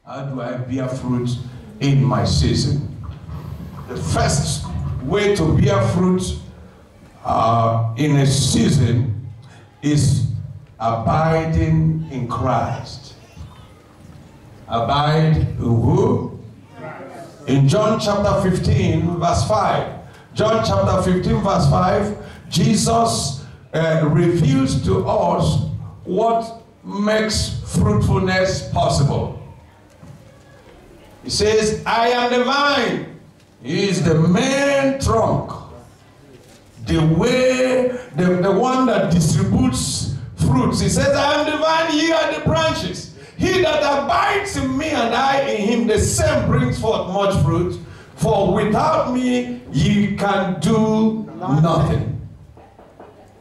How do I bear fruit in my season? The first way to bear fruit in a season is abiding in Christ. Abide in who? In John chapter 15 verse 5. John chapter 15 verse 5, Jesus reveals to us what makes fruitfulness possible. He says, I am the vine. He is the main trunk. The way, the one that distributes fruits. He says, I am the vine, ye are the branches. He that abides in me and I in him, the same brings forth much fruit. For without me, ye can do nothing.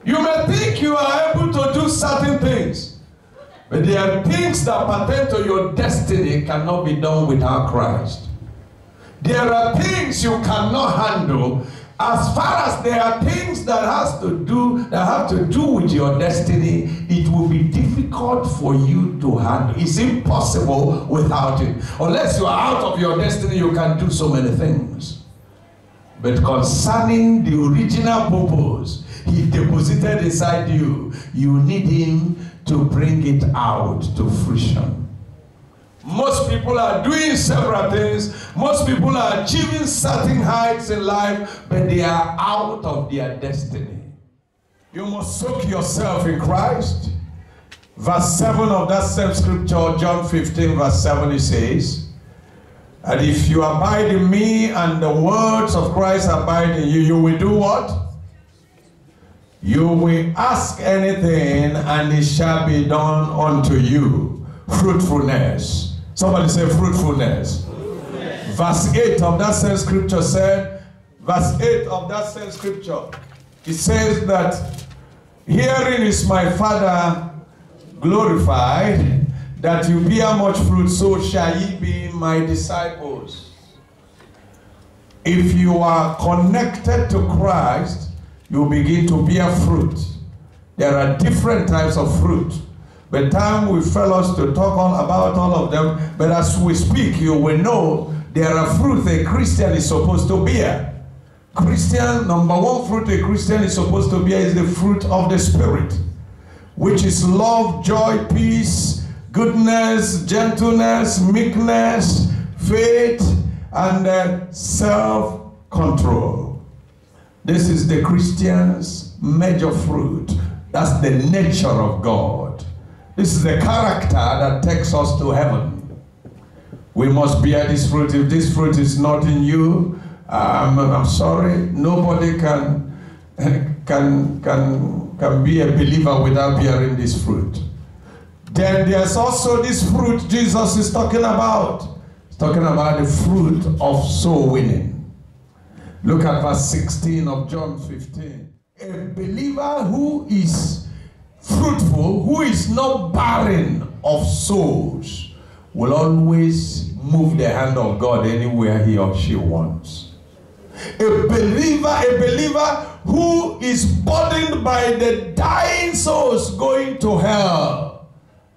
You may think you are able to do certain things, but there are things that pertain to your destiny cannot be done without Christ. There are things you cannot handle. As far as there are things that have to do with your destiny, it will be difficult for you to handle. It's impossible without it. Unless you are out of your destiny, you can do so many things. But concerning the original purpose he deposited inside you, you need him to bring it out to fruition. Most people are doing several things. Most people are achieving certain heights in life, but they are out of their destiny. You must soak yourself in Christ. Verse 7 of that same scripture, John 15 verse 7, it says, and if you abide in me and the words of Christ abide in you, you will do what? You will ask anything and it shall be done unto you. Fruitfulness. Somebody say fruitfulness. Fruitfulness. Verse 8 of that same scripture said, verse 8 of that same scripture, it says that herein is my Father glorified, that you bear much fruit, so shall ye be my disciples. If you are connected to Christ, you begin to bear fruit. There are different types of fruit. But time will fail us to talk about all of them. But as we speak, you will know there are fruit a Christian is supposed to bear. Number one fruit a Christian is supposed to bear is the fruit of the Spirit, which is love, joy, peace, goodness, gentleness, meekness, faith, and self-control. This is the Christian's major fruit. That's the nature of God. This is the character that takes us to heaven. We must bear this fruit. If this fruit is not in you, I'm sorry, nobody can be a believer without bearing this fruit. Then there's also this fruit Jesus is talking about. He's talking about the fruit of soul winning. Look at verse 16 of John 15. A believer who is fruitful, who is not barren of souls, will always move the hand of God anywhere he or she wants. A believer who is burdened by the dying souls going to hell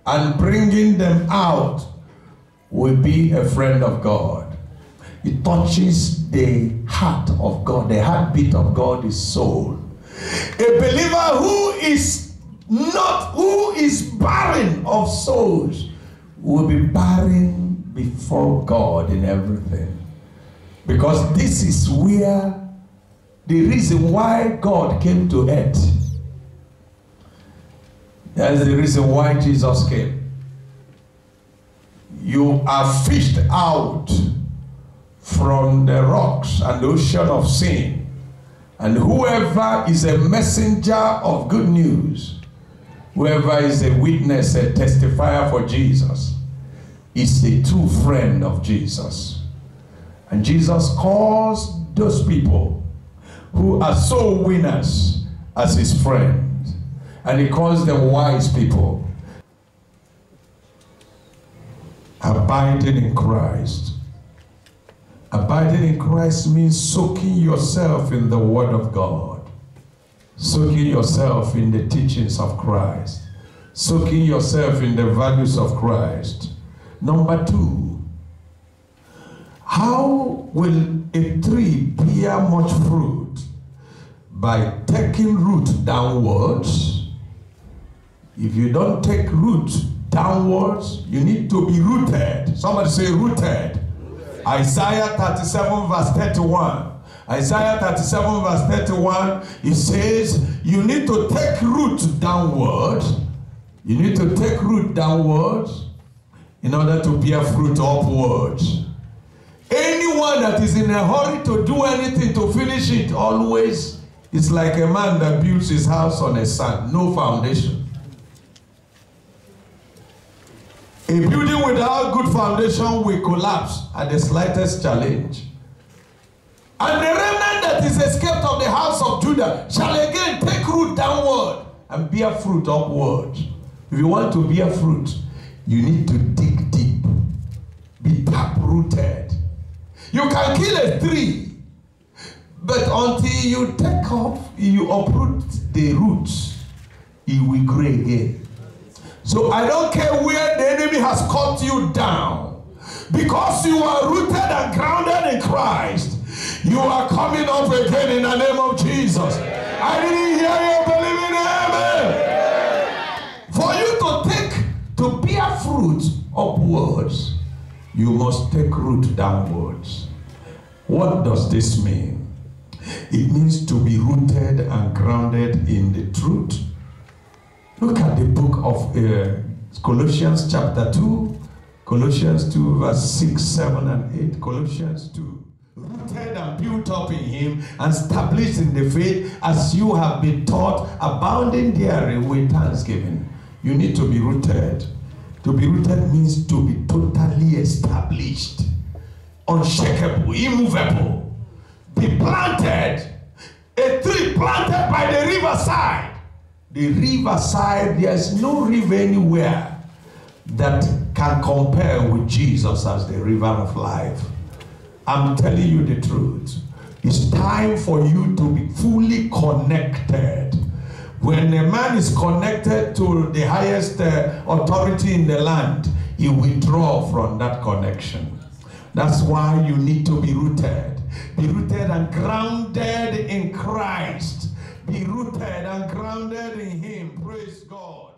and bringing them out will be a friend of God. It touches the heart of God. The heartbeat of God is soul. A believer who is barren of souls will be barren before God in everything. Because this is where the reason why God came to earth. That's the reason why Jesus came. You are fished out from the rocks and the ocean of sin. And whoever is a messenger of good news, whoever is a witness, a testifier for Jesus, is the true friend of Jesus. And Jesus calls those people who are soul winners as his friends. And he calls them wise people. Abiding in Christ. Abiding in Christ means soaking yourself in the Word of God. Soaking yourself in the teachings of Christ. Soaking yourself in the values of Christ. Number two, How will a tree bear much fruit? By taking root downwards. If you don't take root downwards, you need to be rooted. Somebody say rooted. Isaiah 37 verse 31. Isaiah 37 verse 31, it says you need to take root downwards. You need to take root downwards in order to bear fruit upwards. Anyone that is in a hurry to do anything to finish it always is like a man that builds his house on a sand, no foundation. A building without good foundation will collapse at the slightest challenge. And the remnant that is escaped of the house of Judah shall again take root downward and bear fruit upward. If you want to bear fruit, you need to dig deep. Be tap-rooted. You can kill a tree, but until you take off, you uproot the roots, it will grow again. So I don't care where the enemy has cut you down. Because you are rooted and grounded in Christ, you are coming up again in the name of Jesus. I didn't hear you believing amen. For you to bear fruit upwards, you must take root downwards. What does this mean? It means to be rooted and grounded in the truth. Look at the book of Colossians chapter 2. Colossians 2 verse 6, 7 and 8. Colossians 2. Rooted and built up in him and established in the faith as you have been taught, abounding therein with thanksgiving. You need to be rooted. To be rooted means to be totally established, unshakable, immovable. Be planted. A tree planted by the riverside. The riverside, there's no river anywhere that can compare with Jesus as the river of life. I'm telling you the truth. It's time for you to be fully connected. When a man is connected to the highest authority in the land, he withdraws from that connection. That's why you need to be rooted. Be rooted and grounded in Christ. Be rooted and grounded in him. Praise God.